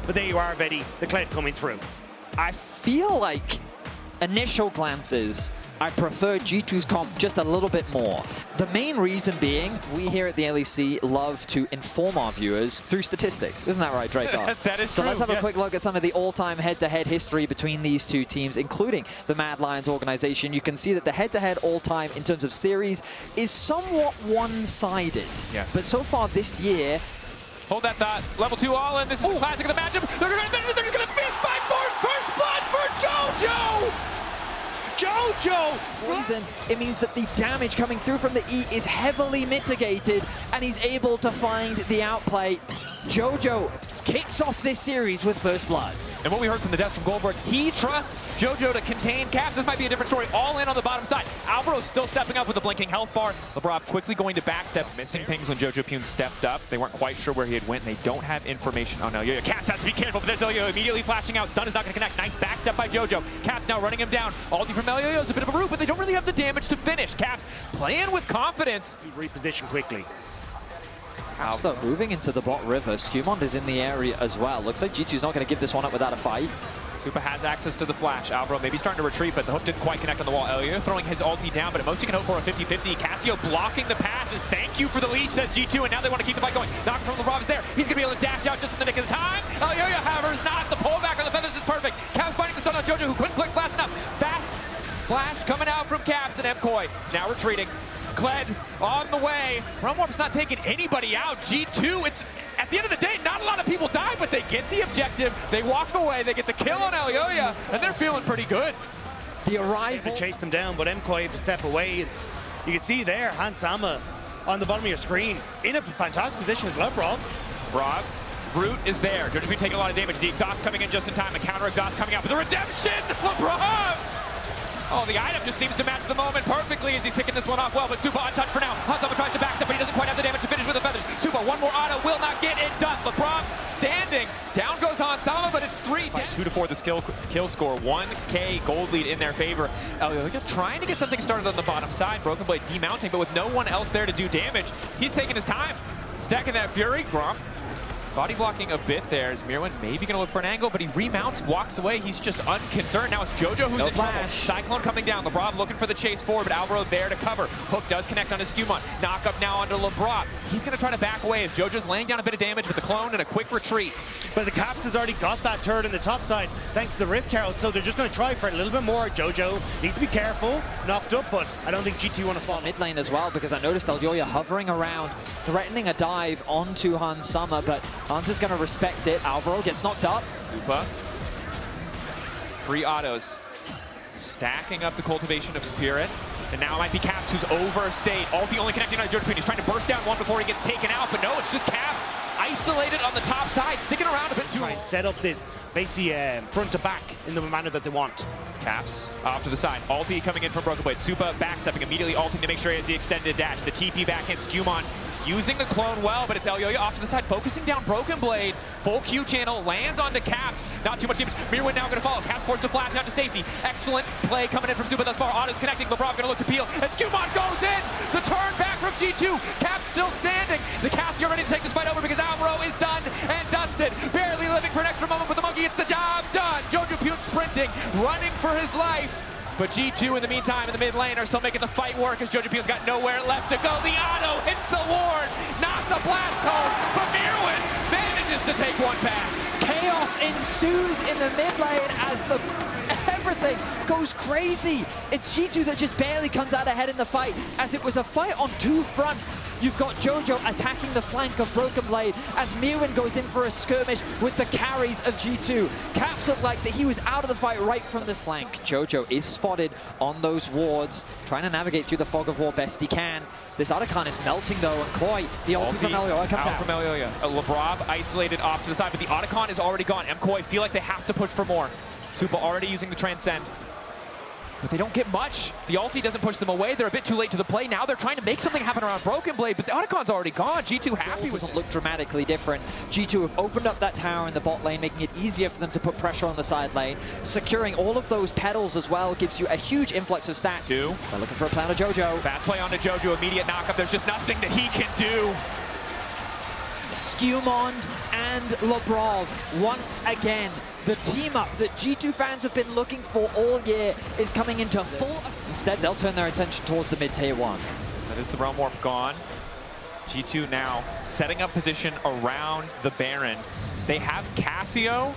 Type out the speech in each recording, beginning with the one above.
But there you are, Vedi, the Kled coming through. I feel like initial glances, I prefer G2's comp just a little bit more. The main reason being, we here at the LEC love to inform our viewers through statistics. Isn't that right, Drakos? That is so true. Let's have a quick look at some of the all-time head-to-head history between these two teams, including the Mad Lions organization. You can see that the head-to-head all-time in terms of series is somewhat one-sided. Yes. But so far this year, hold that thought. Level 2 all in. This is the classic of the matchup. They're just going to fist fight for first blood for Jojo! reason, it means that the damage coming through from the E is heavily mitigated, and he's able to find the outplay. Jojo kicks off this series with first blood. And what we heard from the devs from Goldberg, he trusts Jojo to contain Caps. This might be a different story. All in on the bottom side. Alvaro still stepping up with a blinking health bar. Labrov quickly going to backstep. Missing pings when Jojopyun stepped up. They weren't quite sure where he had went, and they don't have information on Elyoya. Caps has to be careful, but there's Elyoya immediately flashing out. Stun is not going to connect. Nice backstep by Jojo. Caps now running him down. Ulti from Elyoya is a bit of a root, but they don't really have the damage to finish. Caps playing with confidence. Reposition quickly. Start moving into the bot river. SkewMond is in the area as well. Looks like G2's not going to give this one up without a fight. Supa has access to the flash. Alvaro maybe starting to retreat, but the hook didn't quite connect on the wall. Elyoya throwing his ulti down, but at most you can hope for a 50-50. Cassio blocking the path. Thank you for the leash, says G2, and now they want to keep the fight going. Knock from Labrov is there. He's going to be able to dash out just in the nick of the time. Elyoya, however, is not. The pullback on the feathers is perfect. Caps finding the stun on Jojo, who couldn't click fast enough. Fast flash coming out from Caps, and MKOI now retreating. Kled on the way. Runwarp's not taking anybody out. G2, it's at the end of the day, not a lot of people die, but they get the objective. They walk away, they get the kill on Elyoya, and they're feeling pretty good. The arrival. They chase them down, but MKOI to step away. You can see there, Hansama on the bottom of your screen in a fantastic position as Labrov. Root is there. Jojopyun taking a lot of damage. The exhaust coming in just in time. The counter exhaust coming out. But the redemption, Labrov! Oh, the item just seems to match the moment perfectly as he's ticking this one off well, but Supa untouched for now. Hansama tries to back step, but he doesn't quite have the damage to finish with the feathers. Supa, one more auto, will not get it done. Labrov standing. Down goes Hansama, but it's 3 dead. 2-4 the kill score. 1K gold lead in their favor. Elyoya trying to get something started on the bottom side. Broken Blade demounting, but with no one else there to do damage, he's taking his time. Stacking that Fury. Gromp body blocking a bit there as Myrwn maybe going to look for an angle, but he remounts, walks away. He's just unconcerned. Now it's Jojo who's in trouble. Cyclone coming down. Labrov looking for the chase forward, but Alvaro there to cover. Hook does connect on his SkewMond. Knock up now onto Labrov. He's going to try to back away as Jojo's laying down a bit of damage with the clone and a quick retreat. But the Caps has already got that turret in the top side thanks to the Rift Herald, so they're just going to try for a little bit more. Jojo needs to be careful. Knocked up, but I don't think G2 want to fall. Mid lane as well, because I noticed Elyoya hovering around, threatening a dive onto Hansama, but Hans is going to respect it. Alvaro gets knocked up. Supa. 3 autos. Stacking up the cultivation of Spirit. And now it might be Caps who's overstayed. Ulti only connecting on Jojopyun. He's trying to burst down one before he gets taken out, but no, it's just Caps isolated on the top side, sticking around a bit too long. Try and set up this basically front to back in the manner that they want. Caps off to the side. Ulti coming in from Broken Blade. Supa backstepping immediately, ulting to make sure he has the extended dash. The TP back in. SkewMond using the clone well, but it's Elyoya off to the side, focusing down Broken Blade. Full Q channel, lands onto Caps. Not too much damage. Myrwn now going to follow. Caps forced to flash out to safety. Excellent play coming in from Supa thus far. Auto's connecting. Labrov going to look to peel. And SkewMond goes in. The turn back from G2. Caps still standing. The Cassio ready to take this fight over because Alvaro is done and dusted. Barely living for an extra moment, but the monkey gets the job done. Jojopyun sprinting, running for his life. But G2 in the meantime in the mid lane are still making the fight work as Jojopyun's got nowhere left to go. The auto hits the ward, not the blast cone, but Myrwn manages to take one back. Chaos ensues in the mid lane as everything goes crazy. It's G2 that just barely comes out ahead in the fight, as it was a fight on 2 fronts. You've got Jojo attacking the flank of Broken Blade as Myrwn goes in for a skirmish with the carries of G2. Caps looked like that he was out of the fight right from the flank. Jojo is spotted on those wards, trying to navigate through the fog of war best he can. This Rakan is melting though, and Koi, the ulti from Elyoya comes out. From Elyoya. Labrov isolated off to the side, but the Rakan is already gone. MKOI feel like they have to push for more. Supa already using the Transcend. But they don't get much. The ulti doesn't push them away. They're a bit too late to the play. Now they're trying to make something happen around Broken Blade, but the Rakan's already gone. G2 happy with it. Doesn't look dramatically different. G2 have opened up that tower in the bot lane, making it easier for them to put pressure on the side lane. Securing all of those petals as well gives you a huge influx of stats. They're looking for a plan of Jojo. Fast play onto Jojo, immediate knockup. There's just nothing that he can do. SkewMond and Labrov once again. The team up that G2 fans have been looking for all year is coming into full. Instead, they'll turn their attention towards the mid-tier 1. That is the Realm Warp gone. G2 now setting up position around the Baron. They have Cassio.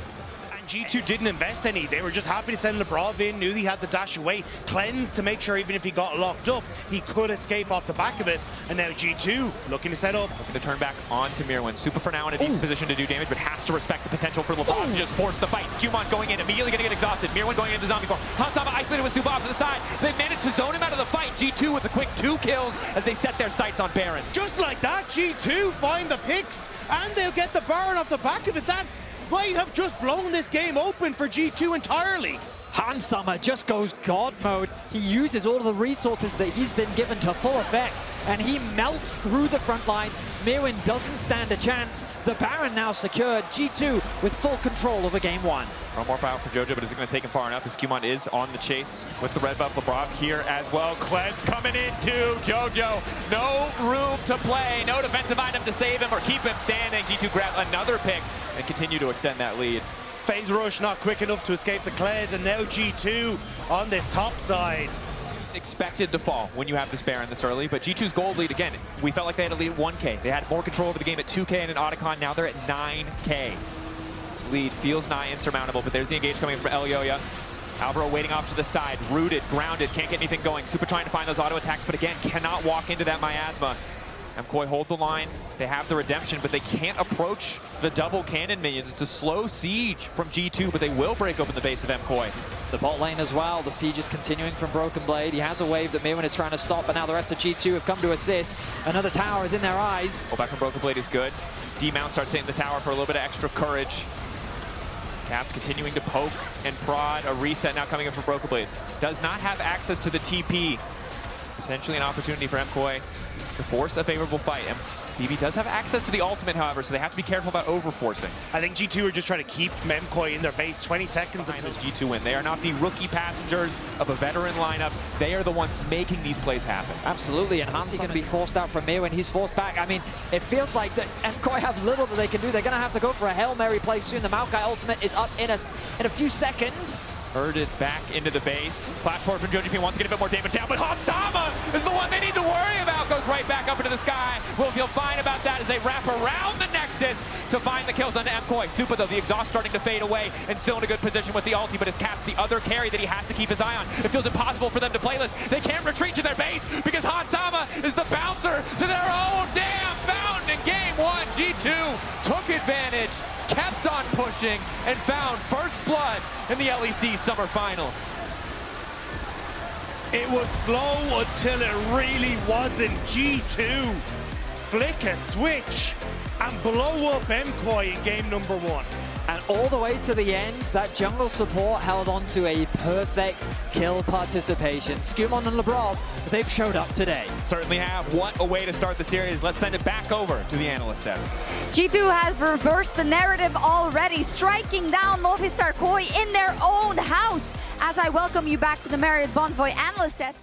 G2 didn't invest any. They were just happy to send Labrov in, knew he had the dash away, cleanse to make sure even if he got locked up, he could escape off the back of it. And now G2 looking to set up. Looking to turn back onto Myrwn. Supa for now in a decent position to do damage, but has to respect the potential for Labrov to just force the fight. SkewMond going in, immediately going to get exhausted. Myrwn going into zombie form. Hansama isolated with Supa off to the side. They managed to zone him out of the fight. G2 with a quick 2 kills as they set their sights on Baron. Just like that, G2 find the picks, and they'll get the Baron off the back of it. That might have just blown this game open for G2 entirely. Hansama just goes God mode. He uses all of the resources that he's been given to full effect, and he melts through the front line. Myrwn doesn't stand a chance. The Baron now secured. G2 with full control over game 1. One more out for Jojo, but is it going to take him far enough? As SkewMond is on the chase with the red buff. Labrov here as well. Kled's coming into Jojo. No room to play. No defensive item to save him or keep him standing. G2 grab another pick and continue to extend that lead. Phase rush not quick enough to escape the Kled, and now G2 on this top side. Expected to fall when you have this Baron this early, but G2's gold lead, again, we felt like they had a lead at 1K. They had more control over the game at 2K and an Otacon. Now they're at 9K. This lead feels nigh insurmountable, but there's the engage coming from Elyoya. Alvaro waiting off to the side, rooted, grounded, can't get anything going. Supa trying to find those auto attacks, but again, cannot walk into that miasma. MKOI hold the line. They have the redemption, but they can't approach the double cannon minions. It's a slow siege from G2, but they will break open the base of MKOI. The bot lane as well. The siege is continuing from Broken Blade. He has a wave that Myrwn is trying to stop, but now the rest of G2 have come to assist. Another tower is in their eyes. Pull back from Broken Blade is good. D-Mount starts hitting the tower for a little bit of extra courage. Caps continuing to poke and prod. A reset now coming in for Broken Blade. Does not have access to the TP. Potentially an opportunity for MKOI to force a favorable fight. BB does have access to the ultimate, however, so they have to be careful about overforcing. I think G2 are just trying to keep MKOI in their base 20 seconds until G2 win. They are not the rookie passengers of a veteran lineup. They are the ones making these plays happen. Absolutely, and Hans is going to be forced out from Myrwn. He's forced back. I mean, it feels like that MKOI have little that they can do. They're going to have to go for a Hail Mary play soon. The Moakai ultimate is up in a few seconds. Herded back into the base. Platform from Jojopyun wants to get a bit more damage down, but Hansama is the one they need to worry about. Goes right back up into the sky. Will feel fine about that as they wrap around the Nexus to find the kills onto MKOI. Supa, though, the exhaust starting to fade away and still in a good position with the ulti, but his Cap's the other carry that he has to keep his eye on. It feels impossible for them to play this. They can't retreat to their base because Hansama is the bouncer to their own damn fountain in game 1. G2 took advantage, kept on pushing, and found first blood in the LEC Summer Finals. It was slow until it really wasn't. G2 flick a switch and blow up MKOI in game number 1. And all the way to the end, that jungle support held on to a perfect kill participation. SkewMond and Labrov, they've showed up today. Certainly have. What a way to start the series. Let's send it back over to the analyst desk. G2 has reversed the narrative already, striking down Movistar KOI in their own house. As I welcome you back to the Marriott Bonvoy analyst desk.